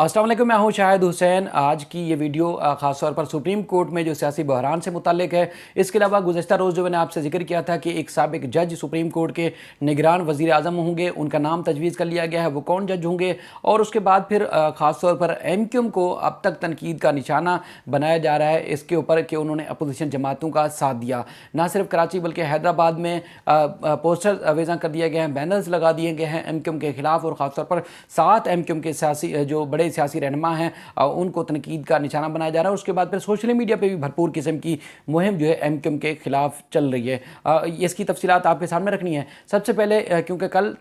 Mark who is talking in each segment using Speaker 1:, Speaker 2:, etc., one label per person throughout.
Speaker 1: अस्सलाम वालेकुम, मैं हूं शाहिद हुसैन। आज की ये वीडियो ख़ास तौर पर सुप्रीम कोर्ट में जो सियासी बहरान से मुताल्लिक है। इसके अलावा गुज़श्ता रोज़ जो मैंने आपसे जिक्र किया था कि एक साबिक जज सुप्रीम कोर्ट के निगरान वज़ीर आज़म होंगे, उनका नाम तजवीज़ कर लिया गया है। वो कौन जज होंगे और उसके बाद फिर ख़ास तौर पर MQM को अब तक तनकीद का निशाना बनाया जा रहा है इसके ऊपर कि उन्होंने अपोजिशन जमातों का साथ दिया। ना सिर्फ कराची बल्कि हैदराबाद में पोस्टर वेज़ा कर दिए गए हैं, बैनर्स लगा दिए गए हैं MQM के ख़िलाफ़ और ख़ास तौर पर 7 MQM के सियासी जो बड़े सियासी रहनुमा हैं उनको तनकीद का निशाना बनाया जा रहा है। उसके बाद फिर सोशल मीडिया पे भी भरपूर किस्म की मुहिम जो है MQM के खिलाफ चल रही है। इसकी तफसीलात आपके सामने रखनी है। सबसे पहले क्योंकि कल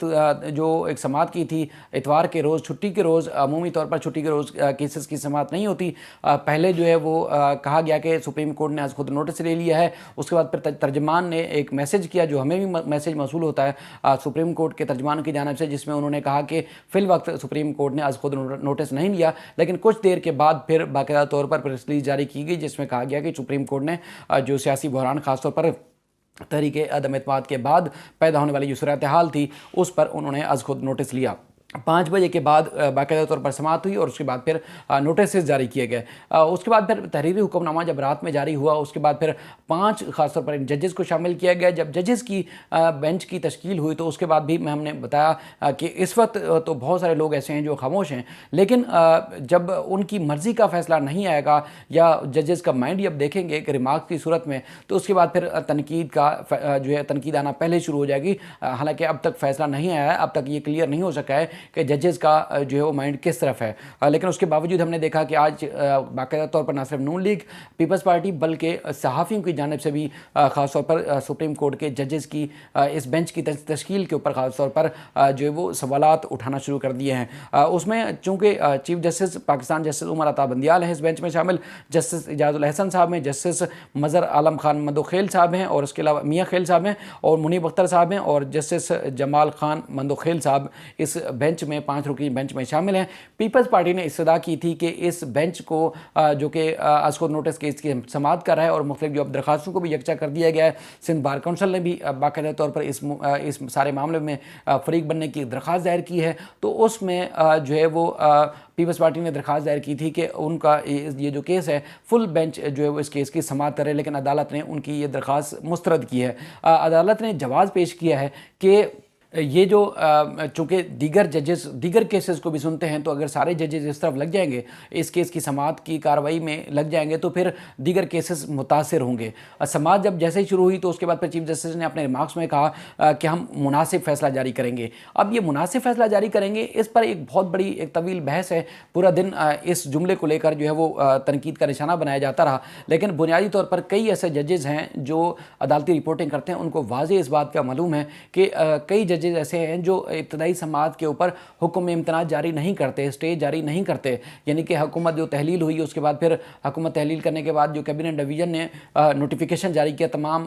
Speaker 1: जो एक समाअत की थी इतवार के रोज़, छुट्टी के रोज़, अमूमी तौर पर छुट्टी के रोज़ केसेस की समाअत नहीं होती। पहले जो है वो कहा गया कि सुप्रीम कोर्ट ने आज खुद नोटिस ले लिया है। उसके बाद फिर तर्जमान ने एक मैसेज किया जो हमें भी मैसेज मौसूल होता है सुप्रीम कोर्ट के तर्जमान की जानिब से, जिसमें उन्होंने कहा कि फ़िल वक्त सुप्रीम कोर्ट ने आज खुद नोटिस नहीं लिया, लेकिन कुछ देर के बाद फिर बाकायदा तौर पर प्रेस रिलीज जारी की गई जिसमें कहा गया कि सुप्रीम कोर्ट ने जो सियासी बहरान खासतौर पर तहरीके अदम एतमाद के बाद पैदा होने वाली जो सूरत हाल थी उस पर उन्होंने आज खुद नोटिस लिया। 5 बजे के बाद बाकायदा तौर पर समाअत हुई और उसके बाद फिर नोटिस जारी किए गए। उसके बाद फिर तहरीरी हुक्मनामा जब रात में जारी हुआ उसके बाद फिर 5 खासतौर पर जजेस को शामिल किया गया। जब जजेस की बेंच की तश्कील हुई तो उसके बाद भी हमने बताया कि इस वक्त तो बहुत सारे लोग ऐसे हैं जो खामोश हैं, लेकिन जब उनकी मर्ज़ी का फ़ैसला नहीं आएगा या जजेस का माइंड जब देखेंगे कि रिमार्क की सूरत में, तो उसके बाद फिर तनकीद का जो है तनकीद आना पहले शुरू हो जाएगी। हालाँकि अब तक फ़ैसला नहीं आया है, अब तक ये क्लियर नहीं हो सका है कि जजेस का जो है वो माइंड किस तरफ है। लेकिन उसके बावजूद हमने देखा कि आज बाकायदा तौर पर ना सिर्फ नून लीग, पीपल्स पार्टी बल्कि सहाफ़ियों की जानिब से भी ख़ास तौर पर सुप्रीम कोर्ट के जजेस की इस बेंच की तश्कील के ऊपर ख़ास तौर पर जो है वो सवालात उठाना शुरू कर दिए हैं। उसमें चूँकि chief justice Pakistan justice Umar Ata Bandial हैं इस बेंच में शामिल, जस्टिस इजाज़ुल अहसन साहब हैं, जस्टिस मज़हर आलम खान मंदोखेल साहब हैं और उसके अलावा मियाँ खेल साहब हैं और मुनीब अख्तर साहब हैं और जस्टिस जमाल खान मंदोखेल साहब इस बेंच में 5 रुकनी बेंच में शामिल हैं। पीपल्स पार्टी ने इस्तदा की थी कि इस बेंच को जो कि आज को नोटिस केस की समाअत कर रहा है और मुख्तलिफ जो दरखास्तों को भी यकजा कर दिया गया है। सिंध बार काउंसिल ने भी बाकायदा तौर पर इस सारे मामले में फरीक बनने की दरख्वास्त दायर की है। तो उसमें जो है वो पीपल्स पार्टी ने दरख्वास्त दायर की थी कि उनका ये जो केस है फुल बेंच जो है वो इस केस की समाअत करे, लेकिन अदालत ने उनकी ये दरख्वास्त मुस्तरद की है। अदालत ने जवाब पेश किया है कि ये जो चूँकि दीगर जजेस दीगर केसेस को भी सुनते हैं, तो अगर सारे जजेस इस तरफ लग जाएंगे, इस केस की समाअत की कार्रवाई में लग जाएंगे, तो फिर दीगर केसेस मुतासिर होंगे। समाअत जब जैसे ही शुरू हुई तो उसके बाद फिर चीफ जस्टिस ने अपने रिमार्क्स में कहा कि हम मुनासिब फ़ैसला जारी करेंगे। अब ये मुनासिब फ़ैसला जारी करेंगे, इस पर एक बहुत बड़ी एक तवील बहस है। पूरा दिन इस जुमले को लेकर जो है वो तनकीद का निशाना बनाया जाता रहा, लेकिन बुनियादी तौर पर कई ऐसे जजेस हैं जो अदालती रिपोर्टिंग करते हैं, उनको वाज़ेह इस बात का मालूम है कि कई जजेस ऐसे हैं जो इब्तदाई समाअत के ऊपर हुक्म इम्तनाअ जारी नहीं करते, स्टे जारी नहीं करते। यानी कि हुकूमत जो तहलील हुई उसके बाद फिर हुकूमत तहलील करने के बाद जो कैबिनेट डिवीज़न ने नोटिफिकेशन जारी किया तमाम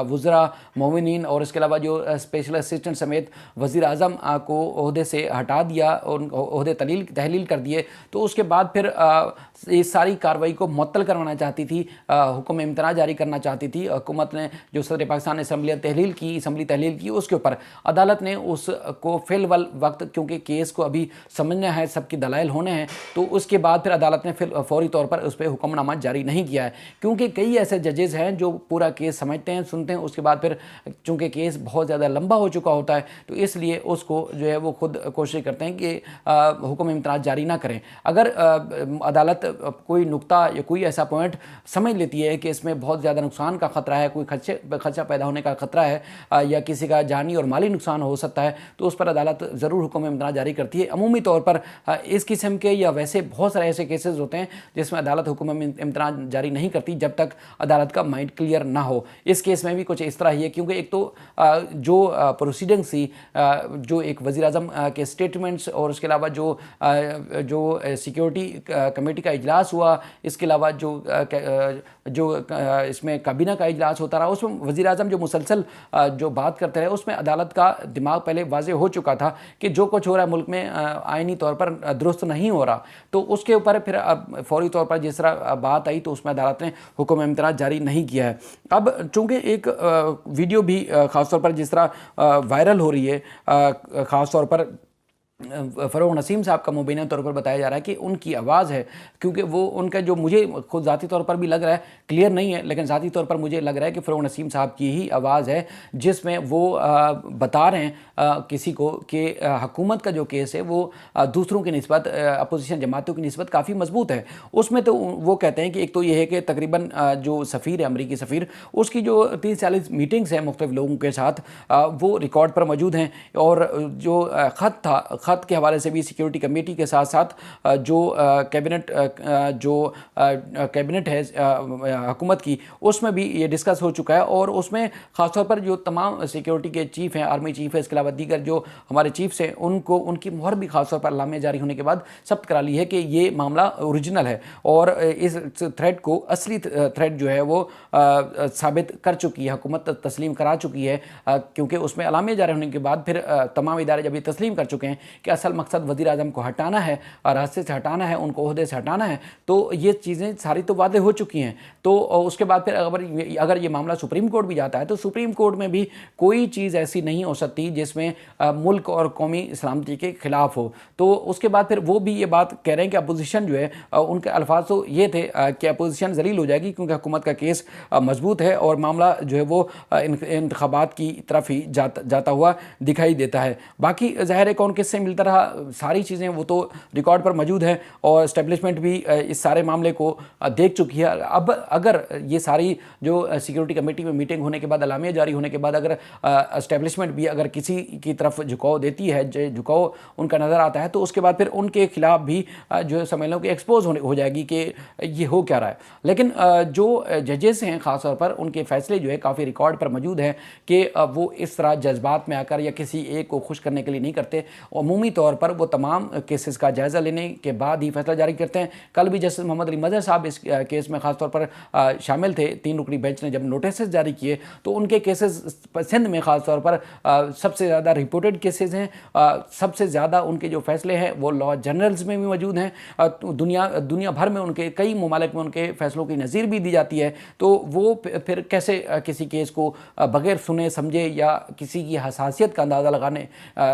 Speaker 1: वज़रा, मोमिनीन और इसके अलावा जो स्पेशल असिस्टेंट समेत वज़ीर आज़म को ओहदे से हटा दिया और ओहदे तहलील कर दिए। तो उसके बाद फिर इस सारी कार्रवाई को मुअत्तल करवाना चाहती थी, हुक्म इम्तनाअ जारी करना चाहती थी हुकूमत ने। जो सदर पाकिस्तान ने असम्बली तहलील की उसके ऊपर अदालत ने उसको फिल वक्त, क्योंकि केस को अभी समझना है, सबकी दलाइल होने हैं, तो उसके बाद फिर अदालत ने फौरी तौर पर उस पर हुक्मनामा जारी नहीं किया है। क्योंकि कई ऐसे जजेस हैं जो पूरा केस समझते हैं, सुनते हैं, उसके बाद फिर चूँकि केस बहुत ज़्यादा लंबा हो चुका होता है तो इसलिए उसको जो है वो खुद कोशिश करते हैं कि हुक्म इम्तनाअ जारी ना करें। अगर अदालत कोई नुक्ता या कोई ऐसा पॉइंट समझ लेती है कि इसमें बहुत ज़्यादा नुकसान का ख़तरा है, कोई खदशा पैदा होने का ख़तरा है या किसी का जानी और माली नुकसान हो सकता है, तो उस पर अदालत ज़रूर हुक्म इम्तनाअ जारी करती है। अमूमी तौर पर इस किस्म के या वैसे बहुत सारे ऐसे केसेस होते हैं जिसमें अदालत हुक्म इम्तनाअ जारी नहीं करती जब तक अदालत का माइंड क्लियर ना हो। इस केस में भी कुछ इस तरह ही है, क्योंकि एक तो जो प्रोसीडिंग थी, जो एक वज़ीर आज़म के स्टेटमेंट्स और उसके अलावा जो सिक्योरिटी कमेटी का इजलास हुआ, इसके अलावा जो इसमें काबीना का इजलास होता रहा, उसमें वज़ीर आज़म जो मुसलसल जो बात करते रहे, उसमें अदालत का दिमाग पहले वाज़े हो चुका था कि जो कुछ हो रहा है मुल्क में आइनी तौर पर दुरुस्त नहीं हो रहा। तो उसके ऊपर फिर अब फौरी तौर पर जिस तरह बात आई तो उसमें अदालत ने हुक्म इम्तनाअ जारी नहीं किया है। अब चूँकि एक वीडियो भी ख़ास तौर पर जिस तरह वायरल हो रही है, ख़ास तौर पर फ़रोग़ नसीम साहब का मुबैना तौर पर बताया जा रहा है कि उनकी आवाज़ है, क्योंकि वो उनका जो मुझे खुद ज़ाती तौर पर भी लग रहा है, क्लियर नहीं है, लेकिन ज़ाती तौर पर मुझे लग रहा है कि फ़रोग़ नसीम साहब की ही आवाज़ है, जिसमें वो बता रहे हैं किसी को कि हुकूमत का जो केस है वो दूसरों की निस्बत, अपोजिशन जमातों की निस्बत काफ़ी मजबूत है। उसमें तो वो कहते हैं कि एक तो ये है कि तकरीबन जो सफ़ीर है, अमरीकी सफ़ीर, उसकी जो 30-40 मीटिंग्स हैं मुख्तलिफ लोगों के साथ, वो रिकॉर्ड पर मौजूद हैं। और जो ख़त था, ख़त के हवाले से भी सिक्योरिटी कमेटी के साथ साथ जो कैबिनेट है हुकूमत की, उसमें भी ये डिस्कस हो चुका है। और उसमें ख़ासतौर पर जो तमाम सिक्योरिटी के चीफ़ हैं, आर्मी चीफ़ है, इसके अलावा दीगर जो हमारे चीफ्स हैं, उनको उनकी मोहर भी ख़ासतौर पर लामे जारी होने के बाद सब्त करा ली है कि ये मामला ओरिजिनल है और इस थ्रेड को, असली थ्रेड जो है वो साबित कर चुकी है, हुकूमत तस्लीम करा चुकी है, क्योंकि उसमें अलामे जारी होने के बाद फिर तमाम इदारे जब ये तस्लीम कर चुके हैं कि असल मकसद वज़ीर आज़म को हटाना है, रास्ते से हटाना है, उनको ओहदे से हटाना है, तो ये चीज़ें सारी तो वादे हो चुकी हैं। तो उसके बाद फिर अगर ये मामला सुप्रीम कोर्ट भी जाता है तो सुप्रीम कोर्ट में भी कोई चीज़ ऐसी नहीं हो सकती जिसमें मुल्क और कौमी सलामती के ख़िलाफ़ हो। तो उसके बाद फिर वो भी ये बात कह रहे हैं कि अपोजिशन जो है, उनके अल्फाज तो ये थे कि अपोजिशन ज़लील हो जाएगी क्योंकि हुकूमत का केस मजबूत है और मामला जो है वो इंतखाबात की तरफ ही जाता हुआ दिखाई देता है। बाकी ज़ाहिर है कौन किससे मिलता रहा, सारी चीज़ें वो तो रिकॉर्ड पर मौजूद हैं और इस्टेब्लिशमेंट भी इस सारे मामले को देख चुकी है। अब अगर ये सारी जो सिक्योरिटी कमेटी में मीटिंग होने के बाद, अलामिया जारी होने के बाद, अगर इस्टेब्लिशमेंट भी अगर किसी की तरफ झुकाव देती है, झुकाव उनका नज़र आता है, तो उसके बाद फिर उनके खिलाफ भी जो है समझ लो कि एक्सपोज हो जाएगी कि ये हो क्या रहा है। लेकिन जो जजेस हैं ख़ास तौर पर, उनके फैसले जो है काफ़ी रिकॉर्ड पर मौजूद हैं कि वो इस तरह जज्बात में आकर या किसी एक को खुश करने के लिए नहीं करते। अमूमी तौर पर वो तमाम केसेस का जायज़ा लेने के बाद ही फैसला जारी करते हैं। कल भी जस्टिस मोहम्मद अली मज़हर साहब इस केस में ख़ास तौर पर शामिल थे। 3 रुकनी बेंच ने जब नोटिस जारी किए तो उनके केसेस सिंध में ख़ास तौर पर सबसे ज़्यादा रिपोर्टेड केसेस हैं, सबसे ज़्यादा उनके जो फैसले हैं वो लॉ जर्नल्स में भी मौजूद हैं। दुनिया भर में उनके कई ममालिक में उनके फ़ैसलों की नज़ीर भी दी जाती है। तो वो फिर कैसे किसी केस को बग़ैर सुने समझे या किसी की हसासियत का अंदाज़ा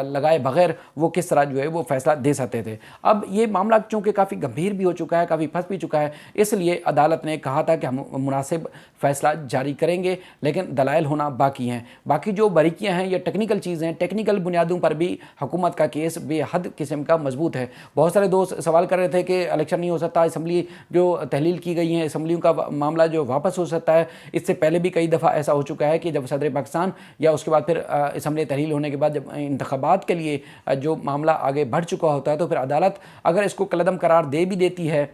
Speaker 1: लगाए बग़ैर वो किस तरह जो है वो फ़ैसला दे सकते थे। अब ये मामला चूँकि काफ़ी गंभीर भी हो चुका है, काफ़ी फंस भी चुका है, इसलिए अदालत ने कहा था कि हम मुनासिब फ़ैसला जारी करेंगे, लेकिन दलाइल होना बाकी हैं। बाकी जो बारीकियाँ हैं या टेक्निकल चीज़ें हैं, टेक्निकल बुनियादों पर भी हुकूमत का केस बेहद किस्म का मजबूत है। बहुत सारे दोस्त सवाल कर रहे थे कि इलेक्शन नहीं हो सकता, असम्बली जो तहलील की गई हैं, असम्बलियों का मामला जो वापस हो सकता है। इससे पहले भी कई दफ़ा ऐसा हो चुका है कि जब सदर पाकिस्तान या उसके बाद फिर असम्बली तहलील होने के बाद जब इंतखाबात के लिए जो मामला आगे बढ़ चुका होता है, तो फिर अदालत अगर इसको कलअदम करार दे भी देती है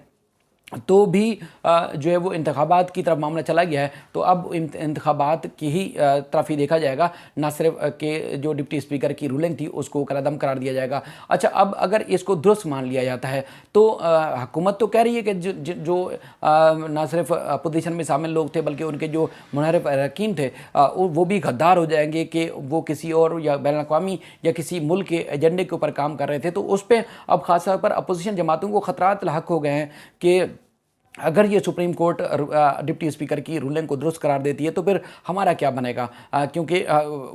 Speaker 1: तो भी जो है वो इंतखाबात की तरफ मामला चला गया है, तो अब इंतखाबात की ही तरफ ही देखा जाएगा, ना सिर्फ कि जो डिप्टी स्पीकर की रूलिंग थी उसको कलअदम करार दिया जाएगा। अच्छा, अब अगर इसको दुरुस्त मान लिया जाता है तो हुकूमत तो कह रही है कि जो ना सिर्फ अपोजिशन में शामिल लोग थे बल्कि उनके जो मुनहरिफ अरकान थे वो भी गद्दार हो जाएंगे कि वो किसी और या बैनुल-अक़वामी या किसी मुल्क के एजेंडे के ऊपर काम कर रहे थे। तो उस पर अब ख़ास तौर पर अपोजिशन जमातों को ख़तरात लाहक हो गए हैं कि अगर ये सुप्रीम कोर्ट डिप्टी स्पीकर की रूलिंग को दुरुस्त करार देती है तो फिर हमारा क्या बनेगा, क्योंकि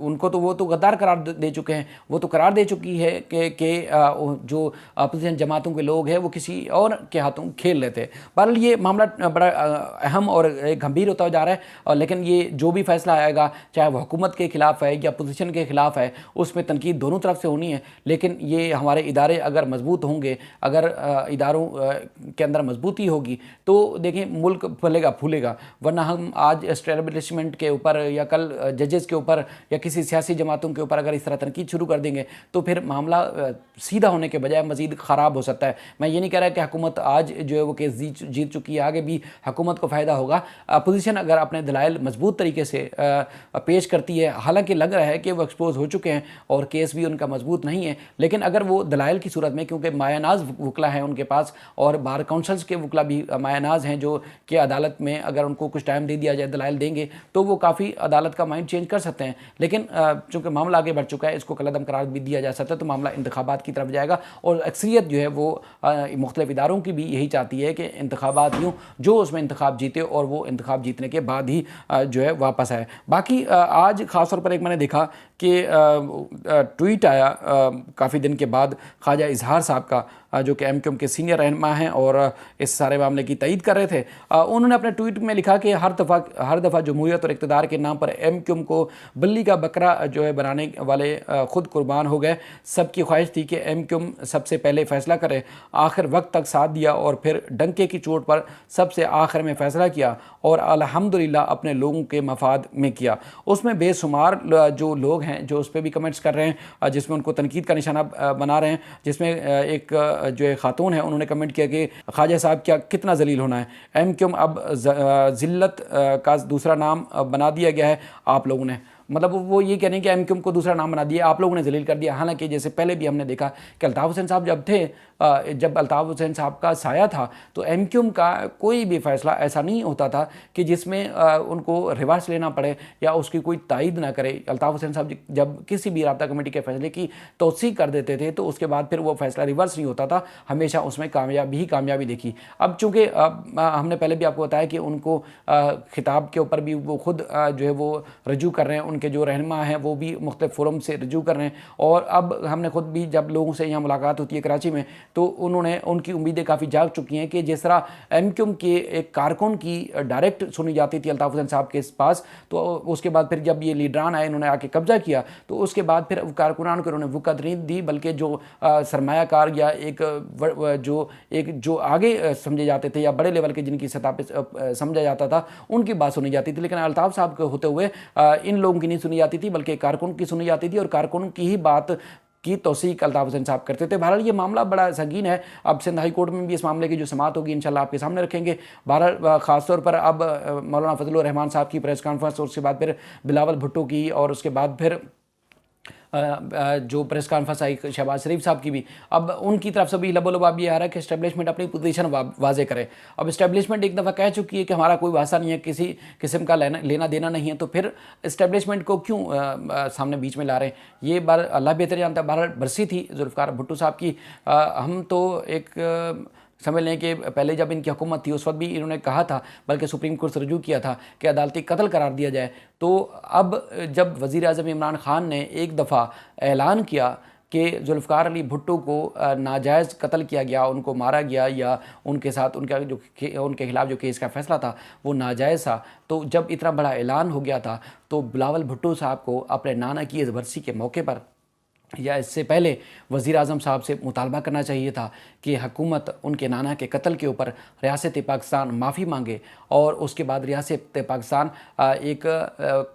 Speaker 1: उनको तो वो तो गद्दार करार दे चुके हैं, वो तो करार दे चुकी है कि जो अपोजिशन जमातों के लोग हैं वो किसी और के हाथों खेल लेते हैं। बहरहाल ये मामला बड़ा अहम और गंभीर होता जा रहा है, लेकिन ये जो भी फैसला आएगा, चाहे वह हुकूमत के ख़िलाफ़ है या अपोजिशन के ख़िलाफ़ है, उसमें तनकीद दोनों तरफ से होनी है। लेकिन ये हमारे इदारे अगर मजबूत होंगे, अगर इदारों के अंदर मजबूती होगी तो देखिए मुल्क फलेगा फूलेगा। वरना हम आज एस्टेब्लिशमेंट के ऊपर या कल जजेस के ऊपर या किसी सियासी जमातों के ऊपर अगर इस तरह तनकीद शुरू कर देंगे तो फिर मामला सीधा होने के बजाय मज़ीद ख़राब हो सकता है। मैं ये नहीं कह रहा कि हुकूमत आज जो है वो केस जीत चुकी है, आगे भी हुकूमत को फ़ायदा होगा। अपोजिशन अगर अपने दलाइल मजबूत तरीके से पेश करती है, हालांकि लग रहा है कि वो एक्सपोज हो चुके हैं और केस भी उनका मजबूत नहीं है, लेकिन अगर वो दलाइल की सूरत में, क्योंकि मायानाज वकला हैं उनके पास और बार काउंसिल्स के वकला भी मायानाज मायनाज हैं जो कि अदालत में अगर उनको कुछ टाइम दे दिया जाए, दलाइल देंगे तो वो काफ़ी अदालत का माइंड चेंज कर सकते हैं। लेकिन चूँकि मामला आगे बढ़ चुका है, इसको कलअदम करार भी दिया जा सकता है, तो मामला इंतखाबात की तरफ जाएगा। और अक्सरियत जो है वो मुख्तलिफ इदारों की भी यही चाहती है कि इंतखाबात यूँ जो उसमें इंतखाब जीते और वो इंतखाब जीतने के बाद ही जो है वापस आए। बाकी आज ख़ास तौर पर एक मैंने देखा कि ट्वीट आया काफ़ी दिन के बाद ख्वाजा इजहार साहब का, जो कि एमक्यूएम के सीनियर रहनुमा हैं और इस सारे मामले की तईद कर रहे थे। उन्होंने अपने ट्वीट में लिखा कि हर दफ़ा जमहूरियत और इक़्तिदार के नाम पर एमक्यूएम को बिल्ली का बकरा जो है बनाने वाले ख़ुद कुर्बान हो गए। सबकी ख्वाहिश थी कि एमक्यूएम सबसे पहले फ़ैसला करे, आखिर वक्त तक साथ दिया और फिर डंके की चोट पर सबसे आखिर में फ़ैसला किया और अल्हम्दुलिल्लाह अपने लोगों के मफाद में किया। उसमें बेशुमार जो लोग हैं जो उस पर भी कमेंट्स कर रहे हैं, जिसमें उनको तनकीद का निशाना बना रहे हैं। जिसमें एक जो एक खातून है उन्होंने कमेंट किया कि ख्वाजा साहब क्या कितना जलील होना है, एमक्यूएम अब ज़िल्लत का दूसरा नाम बना दिया गया है आप लोगों ने। मतलब वो ये कह रहे हैं कि एमक्यूएम को दूसरा नाम बना दिया, आप लोगों ने जलील कर दिया। हालांकि जैसे पहले भी हमने देखा कि अल्ताफ़ हुसैन साहब जब थे, जब अल्ताफ़ हुसैन साहब का साया था, तो एमक्यूएम का कोई भी फ़ैसला ऐसा नहीं होता था कि जिसमें उनको रिवर्स लेना पड़े या उसकी कोई तायद ना करे। अल्ताफ़ हुसैन साहब जब किसी भी राब्ता कमेटी के फ़ैसले की तौसीक़ कर देते थे तो उसके बाद फिर वो फ़ैसला रिवर्स नहीं होता था, हमेशा उसमें कामयाबी देखी। अब चूँकि हमने पहले भी आपको बताया कि उनको खिताब के ऊपर भी वो खुद जो है वो रजू कर रहे हैं, उनके जो रहनुमा हैं वो भी मुख्तलिफ फोरम से रजू कर रहे हैं। और अब हमने खुद भी जब लोगों से यहाँ मुलाकात होती है कराची में, तो उनकी उम्मीदें काफ़ी जाग चुकी हैं कि जिस तरह एमक्यूएम के एक कारकुन की डायरेक्ट सुनी जाती थी अल्ताफ़ हुसैन साहब के पास, तो उसके बाद फिर जब ये लीडरान आए, इन्होंने आके कब्जा किया, तो उसके बाद फिर कारकुनान को उन्होंने वक़्त नहीं दी, बल्कि जो सरमायाकार या जो आगे समझे जाते थे या बड़े लेवल के जिनकी सतह पर समझा जाता था, उनकी बात सुनी जाती थी। लेकिन अल्ताफ़ साहब के होते हुए इन लोगों की नहीं सुनी जाती थी, बल्कि कारकुन की सुनी जाती थी और कारकुन की ही बात की तौसीक अल्ताफ़ हुसैन साहब करते थे। बहरहाल ये मामला बड़ा संगीन है। अब सिंध हाई कोर्ट में भी इस मामले की जो समाअत होगी इंशाल्लाह आपके सामने रखेंगे। बहरहाल ख़ासतौर पर अब मौलाना फजलुर रहमान साहब की प्रेस कॉन्फ्रेंस और उसके बाद फिर बिलावल भुट्टो की और उसके बाद फिर जो प्रेस कॉन्फ्रेंस आई शहबाज शरीफ साहब की भी, अब उनकी तरफ से भी लबोलबाब ये आ रहा है कि इस्टेब्लिशमेंट अपनी पोजीशन वाजे करे। अब इस्टेब्लिशमेंट एक दफ़ा कह चुकी है कि हमारा कोई वास्ता नहीं है, किसी किस्म का लेना देना नहीं है, तो फिर इस्टेब्लिशमेंट को क्यों सामने बीच में ला रहे हैं? ये बार अल्लाह बेहतर जानता है। बहरहाल बरसी थी जुल्फ़िकार भुट्टो साहब की। हम तो एक समझ लें कि पहले जब इनकी हुकूमत थी उस वक्त भी इन्होंने कहा था, बल्कि सुप्रीम कोर्ट से रजू किया था कि अदालती कत्ल करार दिया जाए। तो अब जब वज़ीर आज़म इमरान ख़ान ने एक दफ़ा ऐलान किया कि जुल्फ़िकार अली भुट्टो को नाजायज़ कत्ल किया गया, उनको मारा गया या उनके साथ उनके खिलाफ जो केस का फ़ैसला था वो नाजायज़ था, तो जब इतना बड़ा ऐलान हो गया था तो बिलावल भुट्टो साहब को अपने नाना की इस बरसी के मौके पर या इससे पहले वज़ीर आज़म साहब से मुतालबा करना चाहिए था कि हुकूमत उनके नाना के कत्ल के ऊपर रियासत पाकिस्तान माफ़ी मांगे और उसके बाद रियासत पाकिस्तान एक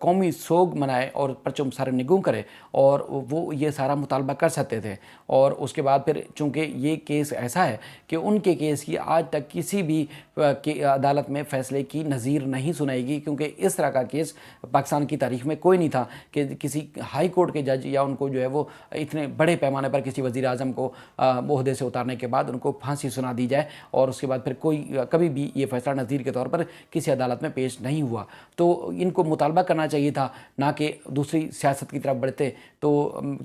Speaker 1: कौमी सोग मनाए और परचम सर निगू करे, और वो ये सारा मुतालबा कर सकते थे। और उसके बाद फिर चूँकि ये केस ऐसा है कि उनके केस की आज तक किसी भी अदालत में फ़ैसले की नज़ीर नहीं सुनाएगी, क्योंकि इस तरह का केस पाकिस्तान की तारीख़ में कोई नहीं था कि किसी हाई कोर्ट के जज या उनको जो है वो इतने बड़े पैमाने पर किसी वज़ीर आज़म को ओहदे से उतारने के बाद उनको फांसी सुना दी जाए और उसके बाद फिर कोई कभी भी ये फैसला नज़ीर के तौर पर किसी अदालत में पेश नहीं हुआ। तो इनको मुतालबा करना चाहिए था, ना कि दूसरी सियासत की तरफ बढ़ते। तो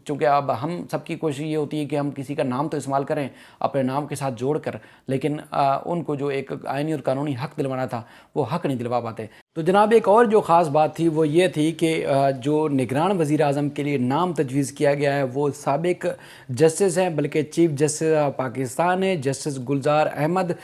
Speaker 1: चूँकि अब हम सबकी कोशिश ये होती है कि हम किसी का नाम तो इस्तेमाल करें अपने नाम के साथ जोड़ कर, लेकिन उनको जो एक आइनी और कानूनी हक़ दिलवाना था वो हक़ नहीं दिलवा पाते। तो जनाब एक और जो ख़ास बात थी वो ये थी कि जो निगरान वज़ीर आज़म के लिए नाम तजवीज़ किया गया है वो साबिक जस्टिस हैं, बल्कि चीफ जस्टिस पाकिस्तान है जस्टिस गुलजार अहमद,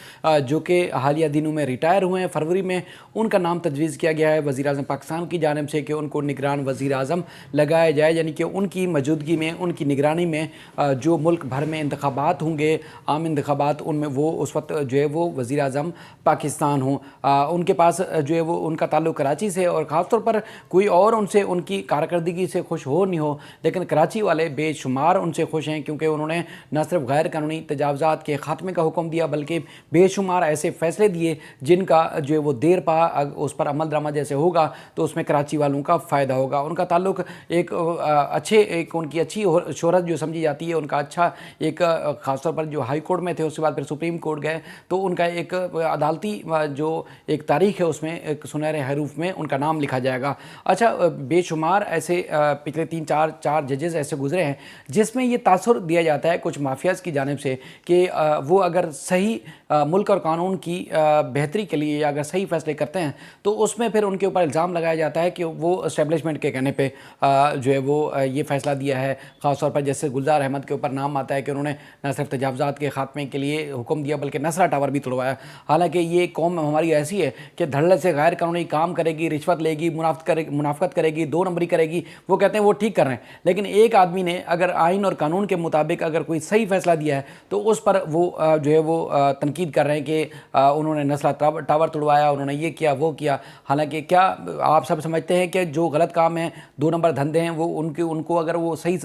Speaker 1: जो कि हालिया दिनों में रिटायर हुए हैं फरवरी में। उनका नाम तजवीज़ किया गया है वज़ीर आज़म पाकिस्तान की जानिब से कि उनको निगरान वज़ीर आज़म लगाया जाए, यानी कि उनकी मौजूदगी में, उनकी निगरानी में जो मुल्क भर में इंतखाबात होंगे, आम इंतखाबात, उनमें वो उस वक्त जो है वो वज़ीर आज़म पाकिस्तान हों। उनके पास जो है वो उनका उनका ताल्लुक कराची से, और ख़ासतौर पर कोई और उनसे उनकी कारकर्दगी से खुश हो नहीं हो, लेकिन कराची वाले बेशुमार उनसे खुश हैं, क्योंकि उन्होंने न सिर्फ गैर कानूनी तजावज़ात के ख़ात्मे का हुक्म दिया बल्कि बेशुमार ऐसे फ़ैसले दिए जिनका जो है वो देर पा उस पर अमल दरामद जैसे होगा तो उसमें कराची वालों का फ़ायदा होगा। उनका ताल्लुक एक उनकी अच्छी शोहरत जो समझी जाती है, उनका अच्छा एक ख़ासतौर पर जो हाई कोर्ट में थे, उसके बाद फिर सुप्रीम कोर्ट गए, तो उनका एक अदालती जो एक तारीख है उसमें एक सुनहरे हरूफ में उनका नाम लिखा जाएगा। अच्छा, बेशुमार ऐसे पिछले 3-4 जजेस ऐसे गुजरे हैं जिसमें ये तासुर दिया जाता है कुछ माफियाज़ की जानिब से कि वो अगर सही मुल्क और कानून की बेहतरी के लिए या अगर सही फैसले करते हैं तो उसमें फिर उनके ऊपर इल्ज़ाम लगाया जाता है कि वो इस्टेब्लिशमेंट के कहने पे जो है वो ये फ़ैसला दिया है। ख़ास तौर पर जैसे गुलजार अहमद के ऊपर नाम आता है कि उन्होंने न सिर्फ तजावज़ात के ख़ात्मे के लिए हुक्म दिया बल्कि नसरा टावर भी तोड़वाया। हालांकि ये कौम हमारी ऐसी है कि धड़ल्ले से गैर कानूनी काम करेगी, रिश्वत लेगी, मुनाफ़त करेगी, 2 नंबरी करेगी, वो कहते हैं वो ठीक कर रहे हैं। लेकिन एक आदमी ने अगर आइन और कानून के मुताबिक अगर कोई सही फ़ैसला दिया है तो उस पर वो जो है वो तनकीद कर रहे हैं कि उन्होंने नसरा टावर तोड़वाया, उन्होंने ये किया वो किया। हालांकि क्या आप सब समझते हैं कि जो गलत काम है, 2 नंबर धंधे हैं, वो उनको अगर वो सही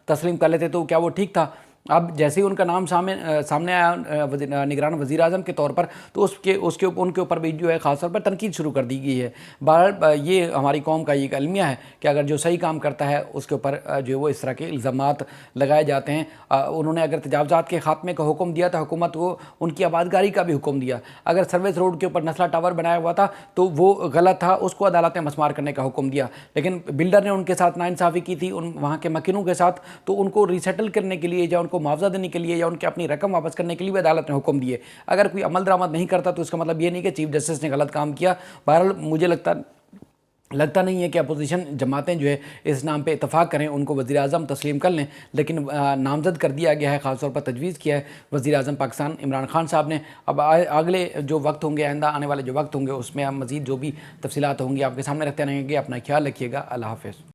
Speaker 1: तस्लीम कर लेते तो क्या वो ठीक था? अब जैसे ही उनका नाम सामने आया निगरान वज़ीर आज़म के तौर पर, तो उनके ऊपर भी जो है ख़ास तौर पर तनकीद शुरू कर दी गई है। बहरहाल ये हमारी कौम का एक अलमिया है कि अगर जो सही काम करता है उसके ऊपर जो है वो इस तरह के इल्ज़ामात लगाए जाते हैं। उन्होंने अगर तजावज़ात के ख़ात्मे का हुक्म दिया था, हुकूमत को उनकी आबादगारी का भी हुक्म दिया। अगर सर्विस रोड के ऊपर नस्ला टावर बनाया हुआ था तो वो गलत था, उसको अदालत ने मसमार करने का हुक्म दिया। लेकिन बिल्डर ने उनके साथ नाइंसाफ़ी की थी वहाँ के मकीनों के साथ, तो उनको रीसेटल करने के लिए या उनको मुआवजा देने के लिए या उनकी अपनी रकम वापस करने के लिए भी अदालत ने हुक्म दिए। अगर कोई अमल दरामद नहीं करता तो इसका मतलब ये नहीं कि चीफ जस्टिस ने गलत काम किया। बहरहाल मुझे लगता नहीं है कि अपोजिशन जमातें जो है इस नाम पे इतफाक़ करें, उनको वज़ीर आज़म तस्लीम कर लें, लेकिन नामज़द कर दिया गया है, ख़ासतौर पर तजवीज़ किया है वज़ीर आज़म पाकिस्तान इमरान खान साहब ने। अब अगले जो वक्त होंगे, आइंदा आने वाले जो वक्त होंगे, उसमें हम मज़ीद जो भी तफसीलात होंगी आपके सामने रखते रहेंगे। अपना ख्याल रखिएगा। अल्लाह हाफ़िज़।